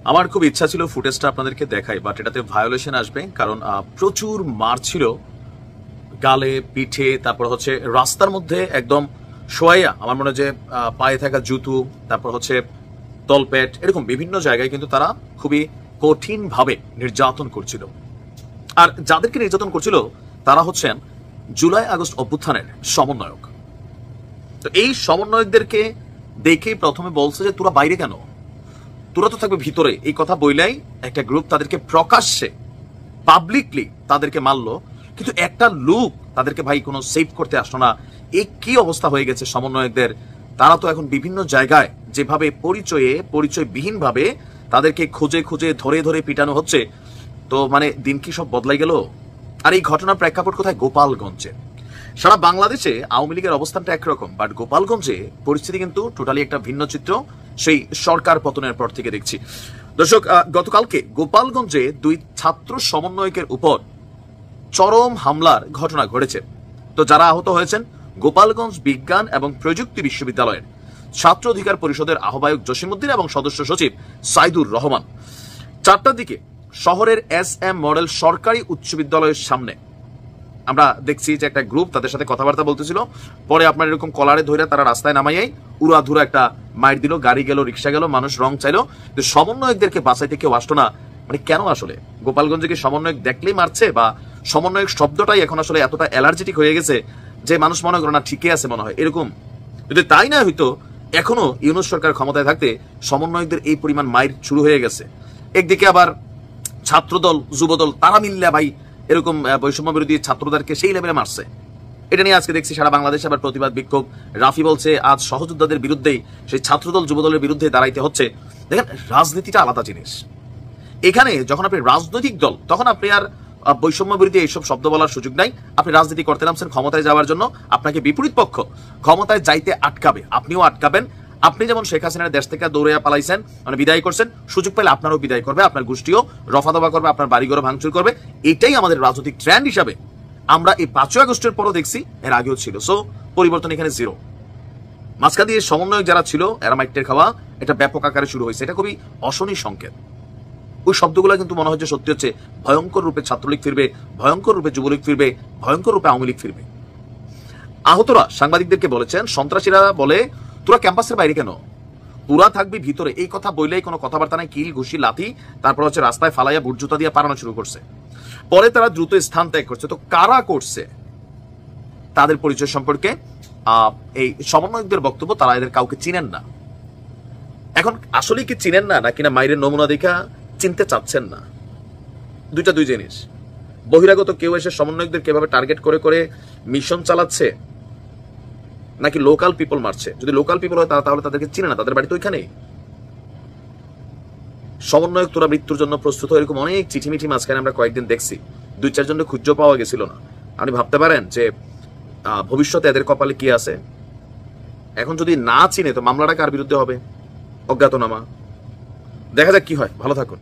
আমার খুব ইচ্ছা ছিল ফুটেজটা আপনাদেরকে দেখাই, বাট এটাতে ভায়োলেশন আসবে, কারণ প্রচুর মার ছিল গালে, পিঠে, তারপর হচ্ছে রাস্তার মধ্যে একদম শোয়াইয়া, আমার মনে হয় যে পায়ে থাকা জুতো, তারপর হচ্ছে তলপেট, এরকম বিভিন্ন জায়গায় কিন্তু তারা খুবই কঠিন ভাবে নির্যাতন করছিল। আর যাদেরকে নির্যাতন করছিল তারা হচ্ছেন জুলাই আগস্ট অভ্যুত্থানের সমন্বয়ক। তো এই সমন্বয়কদেরকে দেখেই প্রথমে বলছে যে তোরা বাইরে কেন, তোরা তো থাকবে ভিতরে। এই কথা বইলাই একটা গ্রুপ তাদেরকে প্রকাশ্যে পাবলিকলি তাদেরকে মারলো, কিন্তু একটা লোক তাদেরকে ভাই কোনো সেভ করতে আসলো না। এই কি অবস্থা হয়ে গেছে সমন্বয়কদের। তারা তো এখন বিভিন্ন জায়গায় যেভাবে পরিচয়বিহীন ভাবে তাদেরকে খুঁজে খুঁজে ধরে ধরে পিটানো হচ্ছে, তো মানে দিন কি সব বদলাই গেল। আর এই ঘটনার প্রেক্ষাপট কোথায়? গোপালগঞ্জে। সারা বাংলাদেশে আওয়ামী লীগের অবস্থানটা একরকম, বাট গোপালগঞ্জে পরিস্থিতি কিন্তু টোটালি একটা ভিন্ন চিত্র। সেই সরকার পতনের পর থেকে দেখছি। দর্শক, গতকালকে গোপালগঞ্জে দুই ছাত্র সমন্বয়কের উপর চরম হামলার ঘটনা ঘটেছে। তো যারা আহত হয়েছেন, গোপালগঞ্জ বিজ্ঞান এবং প্রযুক্তি বিশ্ববিদ্যালয়ের ছাত্র অধিকার পরিষদের আহ্বায়ক জসিমউদ্দিন এবং সদস্য সচিব সাইদুর রহমান। 4টার দিকে শহরের SM মডেল সরকারি উচ্চ বিদ্যালয়ের সামনে আমরা দেখছি যে একটা গ্রুপ তাদের সাথে কথাবার্তা বলতেছিল। পরে আপনার এরকম কলারে ধরে তারা রাস্তায় নামাইয়াই উড়াধুরা একটা মাইর দিল, গাড়ি গেল, রিক্সা গেল, মানুষ রং চাইলো। তো সমন্বয়কদেরকে বাঁচাইতে কেউ আসতো না। মানে কেন আসলে গোপালগঞ্জে কি সমন্বয়ক দেখলেই মারছে, বা সমন্বয়ক শব্দটাই এখন আসলে এতটা অ্যালার্জেটিক হয়ে গেছে যে মানুষ মনে করে না ঠিকই আছে মনে হয় এরকম? যদি তাই না হইতো, এখনো ইউনূস সরকার ক্ষমতায় থাকতে সমন্বয়কদের এই পরিমাণ মাইর শুরু হয়ে গেছে। একদিকে আবার ছাত্রদল, যুবদল তারা মিললে ভাই এরকম বৈষম্য বিরোধী ছাত্রদেরকে সেই লেভেলে মারছে। এটা নিয়ে আজকে দেখছি সারা বাংলাদেশে আবার প্রতিবাদ বিক্ষোভ। রাফি বলছে আজ সহযোদ্ধাদের বিরুদ্ধেই, সেই ছাত্রদল যুবদলের বিরুদ্ধে দাঁড়াইতে হচ্ছে। দেখেন, রাজনীতিটা আলাদা জিনিস। এখানে যখন আপনি রাজনৈতিক দল, তখন আপনি আর বৈষম্য বিরোধী এইসব শব্দ বলার সুযোগ নাই। আপনি রাজনীতি করতে নামছেন ক্ষমতায় যাওয়ার জন্য, আপনাকে বিপরীত পক্ষ ক্ষমতায় যাইতে আটকাবে, আপনিও আটকাবেন। আপনি যেমন শেখ হাসিনার দেশ থেকে দৌড়ে পালাইছেন, মানে বিদায় করছেন, সুযোগ পেলে আপনারও বিদায় করবে, আপনার গোষ্ঠীও রফাদফা করবে, আপনার বাড়িঘরও ভাঙচুর করবে। এটাই আমাদের রাজনৈতিক ট্রেন্ড হিসাবে আমরা এই 5ই আগস্টের পরও দেখছি, এর আগেও ছিল। সো পরিবর্তন এখানে জিরো। মাঝখান দিয়ে সমন্বয়ক যারা ছিল এরা মাইটের খাওয়া এটা ব্যাপক আকারে শুরু হয়েছে। এটা খুবই অশনি সংকেত। ওই শব্দগুলো কিন্তু মনে হচ্ছে সত্যি হচ্ছে, ভয়ঙ্কর রূপে ছাত্রলীগ ফিরবে, ভয়ঙ্কর রূপে যুবলীগ ফিরবে, ভয়ঙ্কর রূপে আওয়ামী লীগ ফিরবে। আহতরা সাংবাদিকদেরকে বলেছেন, সন্ত্রাসীরা বলে তোরা ক্যাম্পাসের বাইরে কেন, তোরা থাকবি ভিতরে। এই কথা বললেই কোনো কথাবার্তা নাই, কিল, ঘুষি, লাথি, তারপর হচ্ছে রাস্তায় ফালাইয়া বুট জুতা দিয়ে পারানো শুরু করছে। পরে তারা দ্রুত স্থান ত্যাগ করছে। তো কারা করছে তাদের পরিচয় সম্পর্কে এই সমন্বয়কদের বক্তব্য, তারা এদের কাউকে চিনেন না। এখন আসলে কি চিনেন না, নাকি না মাইরের নমুনা দেখা চিনতে চাচ্ছেন না? দুই জিনিস। বহিরাগত কেউ এসে সমন্বয়কদের কিভাবে টার্গেট করে করে মিশন চালাচ্ছে, নাকি লোকাল পিপল মারছে? যদি লোকাল পিপল হয় তাহলে তাদেরকে চিনে না, তাদের বাড়ি তো ওইখানেই। সমন্বয়ক তোরা মৃত্যুর জন্য প্রস্তুত হয়, এরকম অনেক চিঠিমিঠি মাঝখানে আমরা কয়েকদিন দেখছি। 2-4 জনের খুঁজে পাওয়া গেছিল না। আপনি ভাবতে পারেন যে ভবিষ্যতে এদের কপালে কি আছে। এখন যদি না চিনে তো মামলাটা কার বিরুদ্ধে হবে? অজ্ঞাতনামা। দেখা যাক কি হয়। ভালো থাকুন।